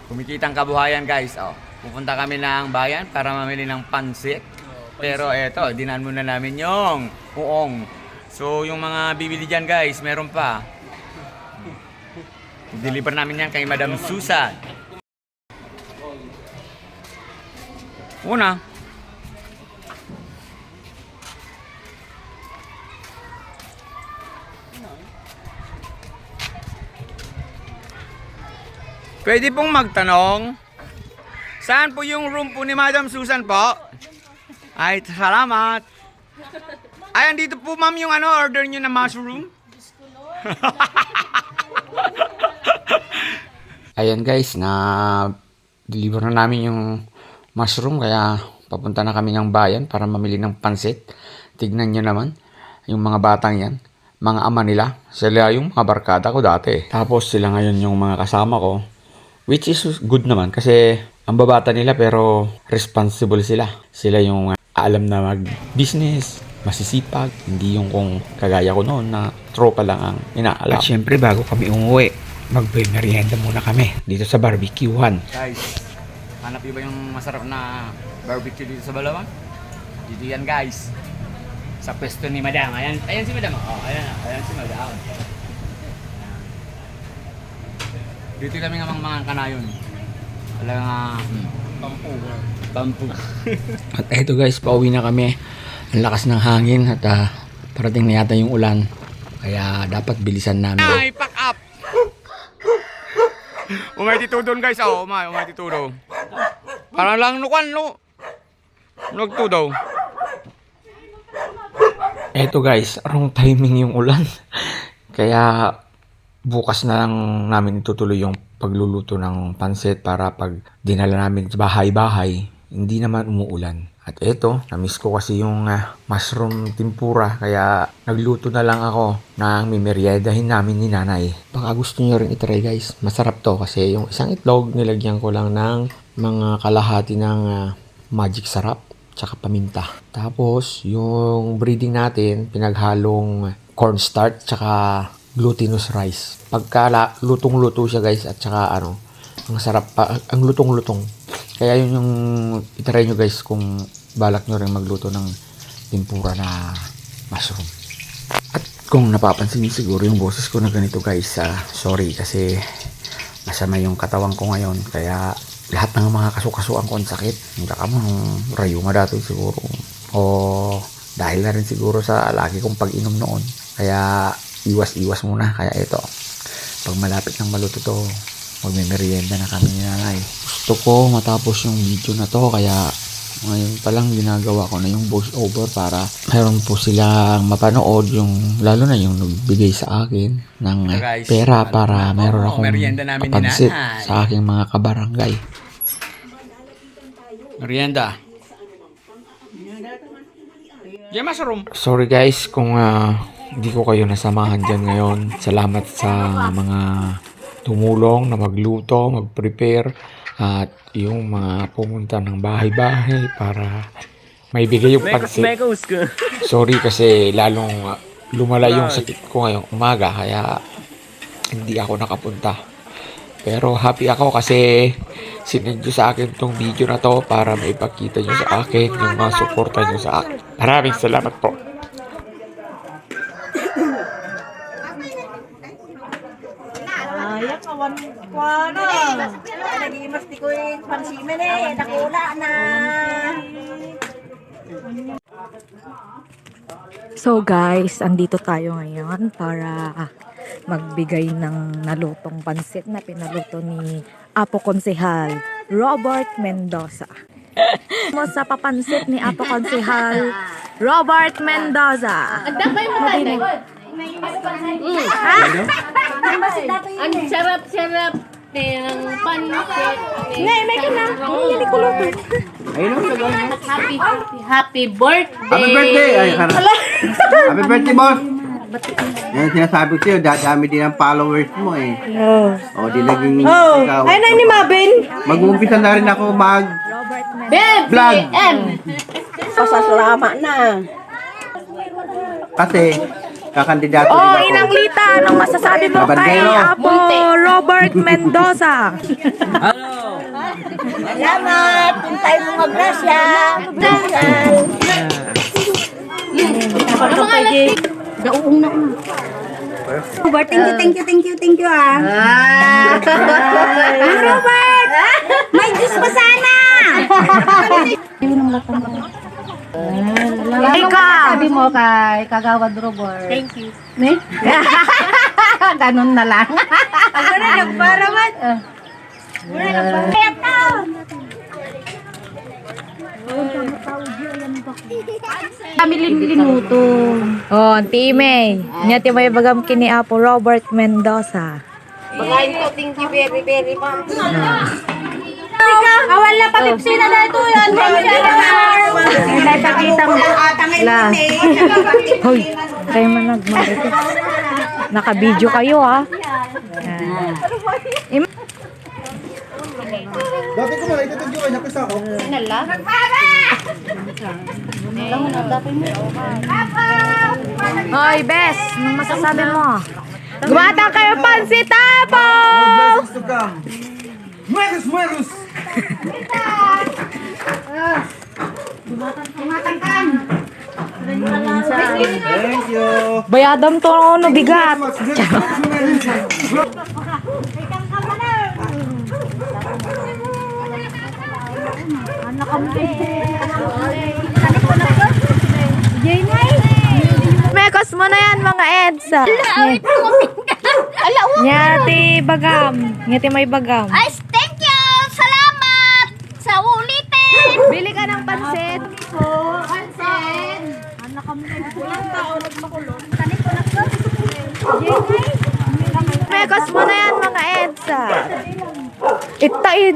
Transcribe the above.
Kumikitang kabuhayan guys. Oh, pupunta kami ng bayan para mamili ng pansit. Pero eto, dinaan muna namin yung uong. So yung mga bibili dyan guys, meron pa. I-deliver namin yan kay Madam Susan. Una. Pwede pong magtanong, saan po yung room po ni Madam Susan po? Ay, salamat. Ay, andito po ma'am yung order nyo na mushroom. Ayan guys, na-deliver na namin yung mushroom, kaya papunta na kami ng bayan para mamili ng pansit. Tignan nyo naman, yung mga batang yan, mga ama nila. Sila yung mga barkada ko dati. Tapos sila ngayon yung mga kasama ko. Which is good naman kasi ang babata nila pero responsible sila. Sila yung alam na mag-business, masisipag. Hindi yung kung kagaya ko noon na tropa lang ang inaalam. At syempre bago kami umuwi, magbe-merienda muna kami dito sa Barbecue-han. Guys, hanap iba yung masarap na barbecue dito sa Balawan? Dito yan guys. Sa pwesto ni Madam. Ayan si Madam. Oh, ayan si Madam. Dito kami nga mga kanayon. Wala nga Bampu. At eto guys, pauwi na kami. Ang lakas ng hangin at parating na yata yung ulan. Kaya dapat bilisan namin. Ay, pack up! Umay titudon guys, umay titudo. Parang lang nukan, no? Nagtudaw. Eto guys, wrong timing yung ulan. Kaya bukas na lang namin itutuloy yung pagluluto ng pansit para pag dinala namin sa bahay-bahay, hindi naman umuulan. At eto, namiss ko kasi yung mushroom tempura, kaya nagluto na lang ako ng mimeryendahin namin ni nanay. Baka gusto nyo rin itry guys, masarap to kasi yung isang itlog nilagyan ko lang ng mga kalahati ng magic sarap tsaka paminta. Tapos yung breading natin, pinaghalong cornstarch tsaka glutinous rice. Pagka lutong-luto siya guys at saka ang sarap pa, ang lutong-lutong. Kaya yun yung itry nyo guys kung balak nyo rin magluto ng tempura na mushroom. At kung napapansin nyo siguro yung boses ko na ganito guys, sorry kasi masama yung katawan ko ngayon. Kaya lahat ng mga kasukasuan ko ang sakit. Hindi ka mo rayuma dati siguro. O dahil na rin siguro sa lagi kong pag-inom noon. Kaya iwas-iwas muna. Kaya ito, pag malapit ng maluto to, magme-merienda na kami ni nanay. Gusto ko matapos yung video na to, kaya ngayon pa lang ginagawa ko na yung voice over para mayroon po silang mapanood, yung lalo na yung nagbigay sa akin ng pera para mayroon akong papansit sa aking mga kabarangay. Merienda. Sorry guys kung hindi ko kayo nasamahan dyan ngayon. Salamat sa mga tumulong na magluto, mag-prepare, at yung mga pumunta ng bahay-bahay para maibigay yung pansit. Sorry kasi lalong lumala yung sakit ko ngayong umaga, kaya hindi ako nakapunta. Pero happy ako kasi sinendyo sa akin tong video na to para maipakita nyo sa akin yung mga suporta nyo sa akin. Maraming salamat po. Ayak kawan kuana. Lagi mesti ko pansimen nakula na. So guys, andito tayo ngayon para magbigay ng nalutong pansit na pinaluto ni Apo Konsehal Robert Mendoza. Mo sa papansit ni Apo Konsehal Robert Mendoza. Ang sarap-sarap ng pansit. Nay, may ka na. Hindi ko luto. Happy birthday! Happy birthday! Ay, happy birthday, boss! Yan sinasabi ko sa'yo, dadami din ang followers mo eh. O, di naging ikaw. Ay na ni Mabin. Mag-uumpisa na rin ako Baby M! Pasasalamat na. kasi kakandidato Oh, din ako. Inang Lita, anong masasabi mo kay Bandero. Apo Robert Mendoza? Salamat. Kung tayo mga grasya. Dasal. Robert, thank you, ah. Robert! May Diyos pa sana! Ikaw! Sabi mo kay Kagawad Robert. Thank you. Ganun na lang. Ako na nagparaman. Kaya tao. Kami linuto. Oh, Auntie May. Nya ti may bagam kini Apo Robert Mendoza. Thank you very much. Awal na patipsina na ito yan. Dahil pakita mo. La. Hoy, kayo man nagmarites. Naka-video kayo ah. Dati ko malay, tutudyo kayo, nakusa ako. Hoy, Bes, anong masasabi mo? Gumatang kayo pansit, Apo! Gusto ka. Mueros! Thank you. Bayadam to no bigat. Mekos mo na yan mga EDSA. Nyati bagam. Nyati may bagam. Ay, thank you! Salamat! Sa ulitin! Bili ka ng pansit. Mekos mo na yan mga EDSA. Itain.